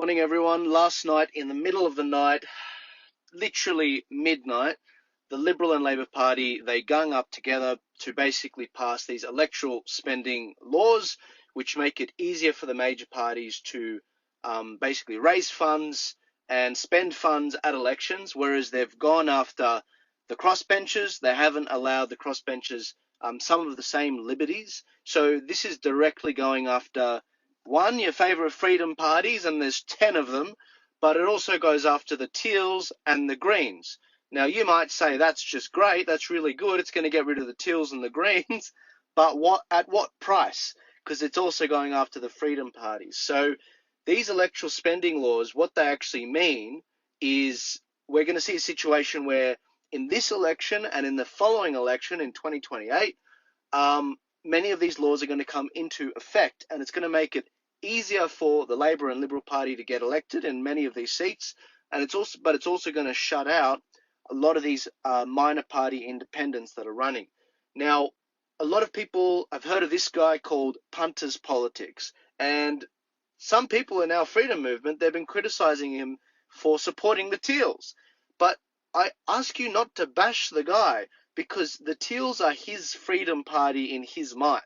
Morning, everyone. Last night, in the middle of the night, literally midnight, the Liberal and Labor Party, they gang up together to basically pass these electoral spending laws, which make it easier for the major parties to basically raise funds and spend funds at elections, whereas they've gone after the crossbenchers. They haven't allowed the crossbenchers some of the same liberties. So this is directly going after, one, your favourite freedom parties, and there's 10 of them, but it also goes after the Teals and the Greens. Now, you might say that's just great, that's really good, it's going to get rid of the Teals and the Greens, but at what price? Because it's also going after the freedom parties. So these electoral spending laws, what they actually mean is we're going to see a situation where in this election and in the following election in 2028, many of these laws are going to come into effect, and it's going to make it easier for the Labor and Liberal Party to get elected in many of these seats, and it's also going to shut out a lot of these minor party independents that are running. Now, a lot of people have heard of this guy called Punters Politics, and some people in our freedom movement, they've been criticizing him for supporting the Teals. But I ask you not to bash the guy, because the Teals are his freedom party in his mind.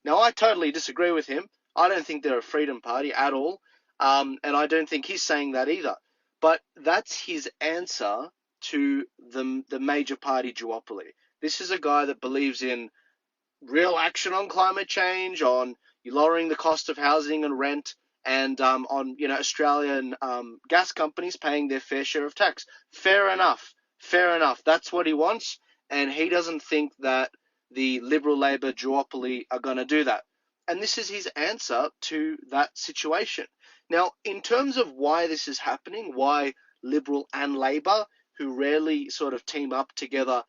Now, I totally disagree with him. I don't think they're a freedom party at all, and I don't think he's saying that either. But that's his answer to the major party duopoly. This is a guy that believes in real action on climate change, on lowering the cost of housing and rent, and on Australian gas companies paying their fair share of tax. Fair enough. That's what he wants, and he doesn't think that the Liberal-Labor duopoly are going to do that. And this is his answer to that situation. Now, in terms of why this is happening, why Liberal and Labor, who rarely sort of team up together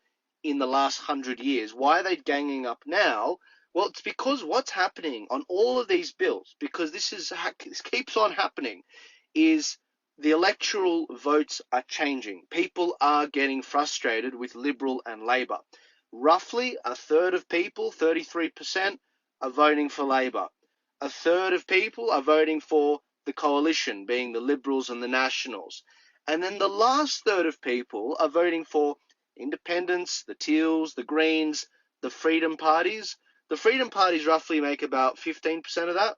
in the last 100 years, why are they ganging up now? Well, it's because what's happening on all of these bills, because this keeps on happening, is the electoral votes are changing. People are getting frustrated with Liberal and Labor. Roughly a third of people, 33%, are voting for Labor. A third of people are voting for the coalition, being the Liberals and the Nationals. And then the last third of people are voting for independents, the Teals, the Greens, the freedom parties. The freedom parties roughly make about 15% of that,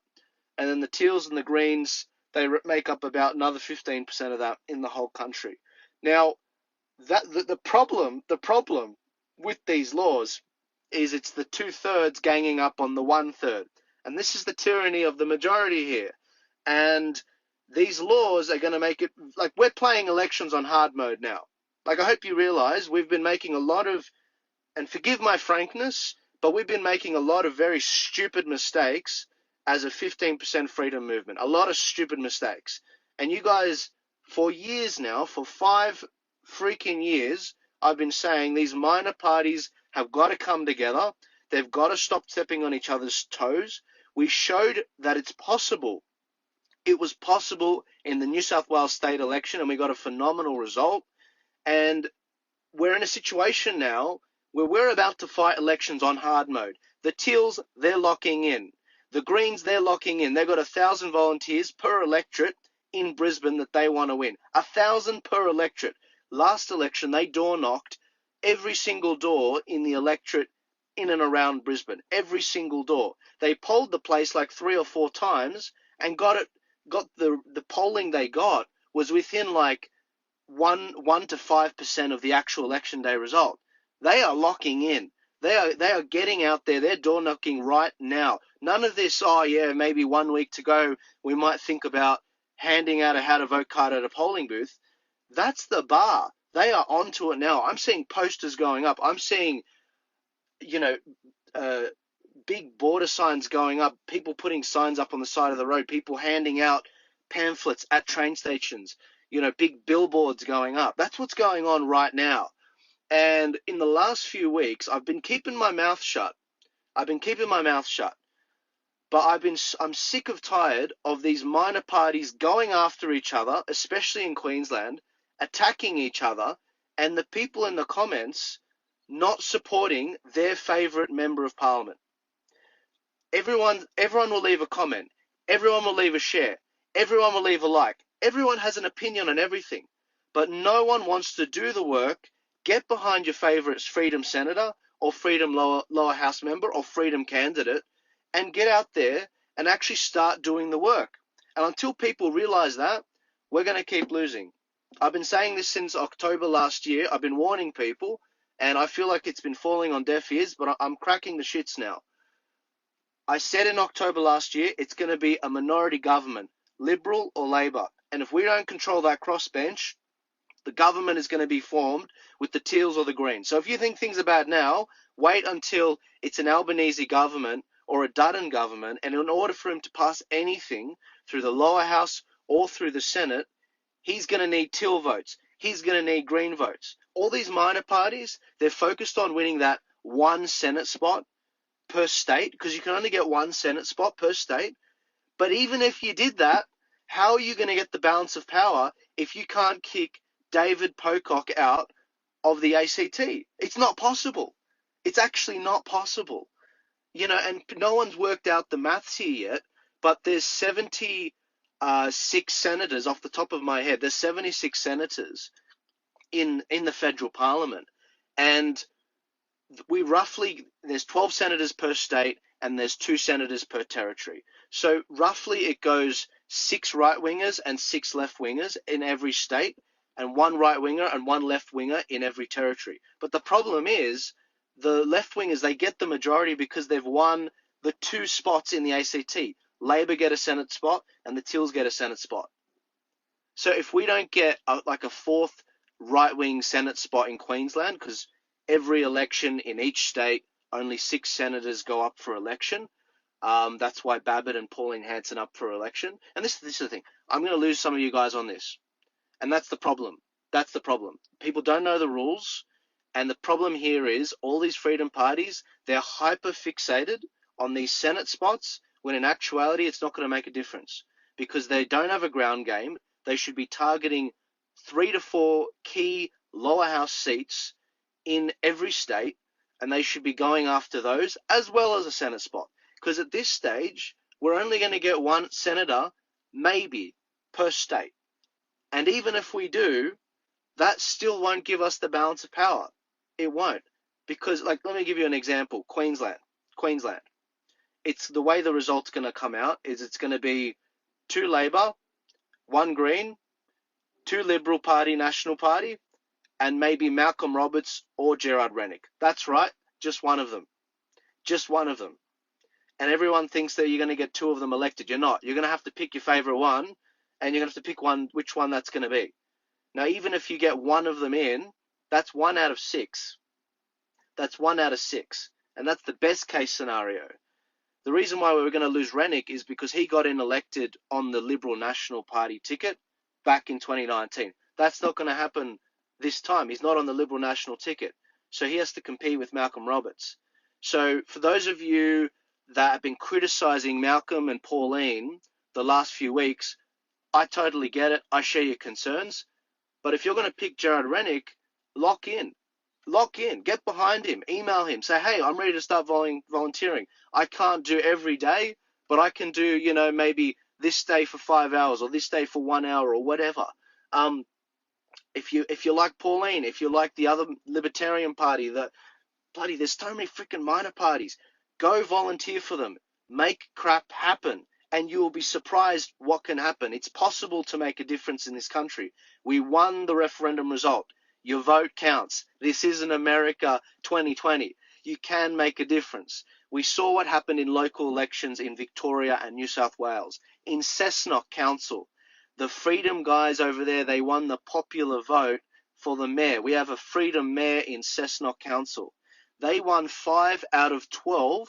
and then the Teals and the Greens, they make up about another 15% of that in the whole country. Now, the problem with these laws is it's the 2/3 ganging up on the 1/3, and this is the tyranny of the majority here. And these laws are going to make it like we're playing elections on hard mode now. Like, I hope you realize we've been making a lot of, and forgive my frankness, but we've been making a lot of very stupid mistakes as a 15% freedom movement. A lot of stupid mistakes. And you guys, for years now, for 5 freaking years, I've been saying these minor parties have got to come together. They've got to stop stepping on each other's toes. We showed that it's possible. It was possible in the New South Wales state election, and we got a phenomenal result. And we're in a situation now where we're about to fight elections on hard mode. The Teals, they're locking in. The Greens, they're locking in. They've got 1,000 volunteers per electorate in Brisbane that they want to win. 1,000 per electorate. Last election, they door knocked every single door in the electorate in and around Brisbane. Every single door. They polled the place like 3 or 4 times and got the polling they got was within like 1 to 5% of the actual election day result. They are locking in. They are getting out there. They're door knocking right now. None of this, oh yeah, maybe 1 week to go, we might think about handing out a how to vote card at a polling booth. That's the bar. They are onto it now. I'm seeing posters going up. I'm seeing, big border signs going up, people putting signs up on the side of the road, people handing out pamphlets at train stations, big billboards going up. That's what's going on right now. And in the last few weeks, I've been keeping my mouth shut. But I'm sick of tired of these minor parties going after each other, especially in Queensland, attacking each other, and the people in the comments not supporting their favourite member of parliament. Everyone will leave a comment. Everyone will leave a share. Everyone will leave a like. Everyone has an opinion on everything, but no one wants to do the work, get behind your favorite Freedom Senator or Freedom lower house member or Freedom candidate and get out there and actually start doing the work. And until people realize that, we're going to keep losing. I've been saying this since October last year. I've been warning people, and I feel like it's been falling on deaf ears, but I'm cracking the shits now. I said in October last year, it's going to be a minority government, Liberal or Labor. And if we don't control that crossbench, the government is going to be formed with the Teals or the Greens. So if you think things are bad now, wait until it's an Albanese government or a Dutton government, and in order for him to pass anything through the lower house or through the Senate, he's going to need Teal votes. He's going to need Green votes. All these minor parties, they're focused on winning that one Senate spot per state, because you can only get one Senate spot per state. But even if you did that, how are you going to get the balance of power if you can't kick David Pocock out of the ACT? It's not possible. It's actually not possible. You know, and no one's worked out the maths here yet, but there's 76 senators off the top of my head. There's 76 senators in the federal parliament. And there's 12 senators per state and there's 2 senators per territory. So roughly it goes 6 right-wingers and 6 left-wingers in every state, and 1 right-winger and 1 left-winger in every territory. But the problem is the left-wingers, they get the majority because they've won the 2 spots in the ACT. Labor get a Senate spot and the Teals get a Senate spot. So if we don't get a 4th right-wing Senate spot in Queensland, because every election in each state, only 6 senators go up for election. That's why Babbitt and Pauline Hanson up for election. And this is the thing. I'm going to lose some of you guys on this. And that's the problem. That's the problem. People don't know the rules. And the problem here is all these freedom parties, they're hyper-fixated on these Senate spots, when in actuality it's not going to make a difference. Because they don't have a ground game. They should be targeting 3 to 4 key lower house seats in every state, and they should be going after those as well as a Senate spot. Because at this stage, we're only going to get 1 senator, maybe, per state. And even if we do, that still won't give us the balance of power. It won't. Because, let me give you an example. Queensland. It's the way the result's going to come out is it's going to be 2 Labor, 1 Green, 2 Liberal Party, National Party, and maybe Malcolm Roberts or Gerard Rennick. That's right, just one of them. Just one of them. And everyone thinks that you're going to get 2 of them elected. You're not. You're going to have to pick your favorite one, and you're going to have to pick which one that's going to be. Now, even if you get 1 of them in, that's 1 out of 6. That's 1 out of 6. And that's the best case scenario. The reason why we were going to lose Rennick is because he got in elected on the Liberal National Party ticket back in 2019. That's not going to happen this time. He's not on the Liberal National ticket. So he has to compete with Malcolm Roberts. So for those of you that have been criticizing Malcolm and Pauline the last few weeks, I totally get it. I share your concerns. But if you're going to pick Gerard Rennick, lock in. Lock in. Get behind him. Email him. Say, hey, I'm ready to start volunteering. I can't do every day, but I can do, maybe this day for 5 hours or this day for 1 hour or whatever. If you like Pauline, if you like the other Libertarian Party, there's so many freaking minor parties. Go volunteer for them. Make crap happen. And you will be surprised what can happen. It's possible to make a difference in this country. We won the referendum result. Your vote counts. This isn't America 2020. You can make a difference. We saw what happened in local elections in Victoria and New South Wales. In Cessnock Council, the Freedom guys over there, they won the popular vote for the mayor. We have a Freedom mayor in Cessnock Council. They won 5 out of 12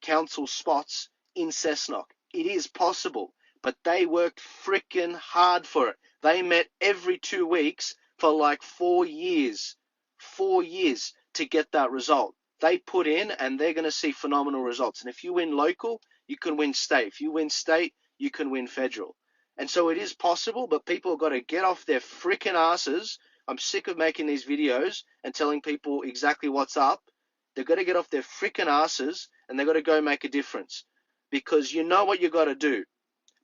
council spots in Cessnock. It is possible, but they worked freaking hard for it. They met every 2 weeks for 4 years. 4 years to get that result. They put in, and they're going to see phenomenal results. And if you win local, you can win state. If you win state, you can win federal. And so it is possible, but people have got to get off their freaking asses. I'm sick of making these videos and telling people exactly what's up. They've got to get off their freaking asses, and they've got to go make a difference. Because you know what you've got to do.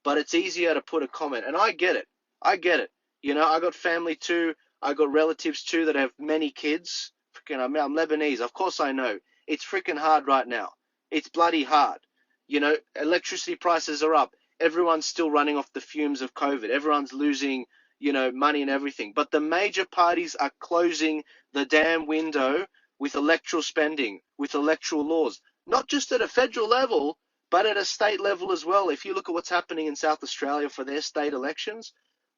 but it's easier to put a comment. And I get it. I get it. You know, I got family too. I got relatives too that have many kids. Freaking, I'm Lebanese. Of course I know. It's freaking hard right now. It's bloody hard. You know, electricity prices are up. Everyone's still running off the fumes of COVID. Everyone's losing, you know, money and everything. But the major parties are closing the damn window with electoral spending, with electoral laws. Not just at a federal level, but at a state level as well. If you look at what's happening in South Australia for their state elections,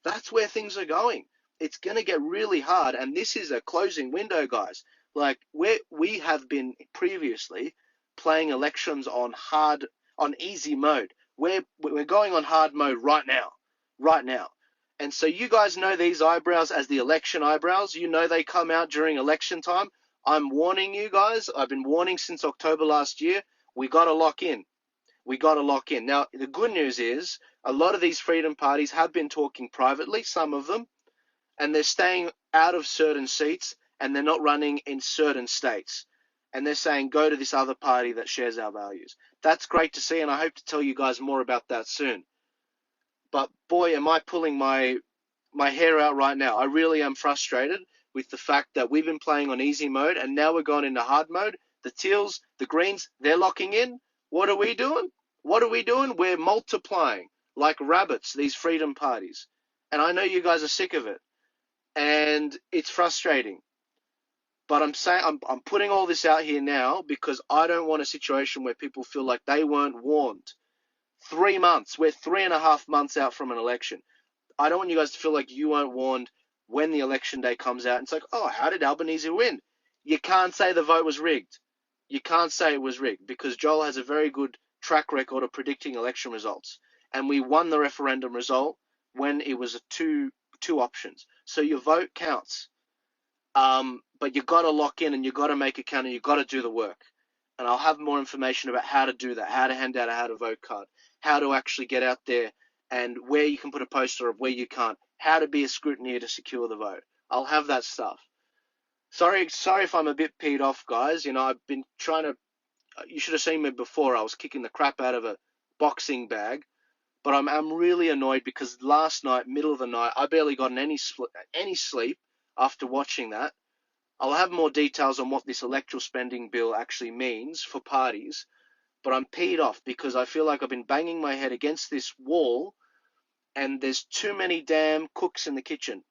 that's where things are going. It's going to get really hard, and this is a closing window, guys. Like we have been previously playing elections on easy mode. We're going on hard mode right now. And so you guys know these eyebrows as the election eyebrows. You know they come out during election time. I'm warning you guys. I've been warning since October last year. We got to lock in. We got to lock in. Now, the good news is a lot of these freedom parties have been talking privately, some of them, and they're staying out of certain seats and they're not running in certain states. And they're saying, go to this other party that shares our values. That's great to see, and I hope to tell you guys more about that soon. But boy, am I pulling my hair out right now. I really am frustrated with the fact that we've been playing on easy mode and now we're going into hard mode. The Teals, the Greens, they're locking in. What are we doing? What are we doing? We're multiplying like rabbits, these freedom parties. And I know you guys are sick of it. And it's frustrating. But I'm saying I'm putting all this out here now because I don't want a situation where people feel like they weren't warned. 3 months. We're 3.5 months out from an election. I don't want you guys to feel like you weren't warned when the election day comes out. And it's like, oh, how did Albanese win? You can't say the vote was rigged. You can't say it was rigged because Joel has a very good track record of predicting election results. And we won the referendum result when it was two options. So your vote counts. But you got to lock in and you got to make it count and you got to do the work. And I'll have more information about how to do that, how to hand out a how to vote card, how to actually get out there and where you can put a poster of where you can't, how to be a scrutineer to secure the vote. I'll have that stuff. Sorry if I'm a bit peed off, guys. You know, I've been trying to, you should have seen me before. I was kicking the crap out of a boxing bag. But I'm really annoyed because last night, middle of the night, I barely got any sleep after watching that. I'll have more details on what this electoral spending bill actually means for parties, but I'm peed off because I feel like I've been banging my head against this wall and there's too many damn cooks in the kitchen.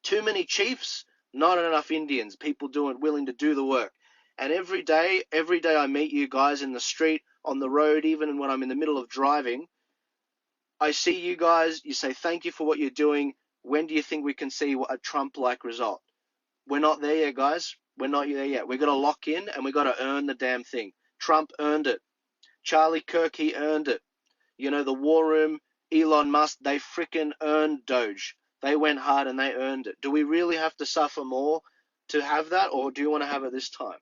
Too many chiefs, not enough Indians, people willing to do the work. And every day I meet you guys in the street, on the road, even when I'm in the middle of driving, I see you guys, you say thank you for what you're doing. When do you think we can see a Trump-like result? We're not there yet, guys. We're not there yet. We've got to lock in and we've got to earn the damn thing. Trump earned it. Charlie Kirk, he earned it. You know, the War Room, Elon Musk, they freaking earned Doge. They went hard and they earned it. Do we really have to suffer more to have that, or do you want to have it this time?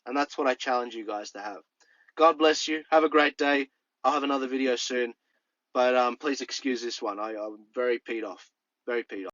And that's what I challenge you guys to have. God bless you. Have a great day. I'll have another video soon. But please excuse this one. I'm very peed off. Very peed off.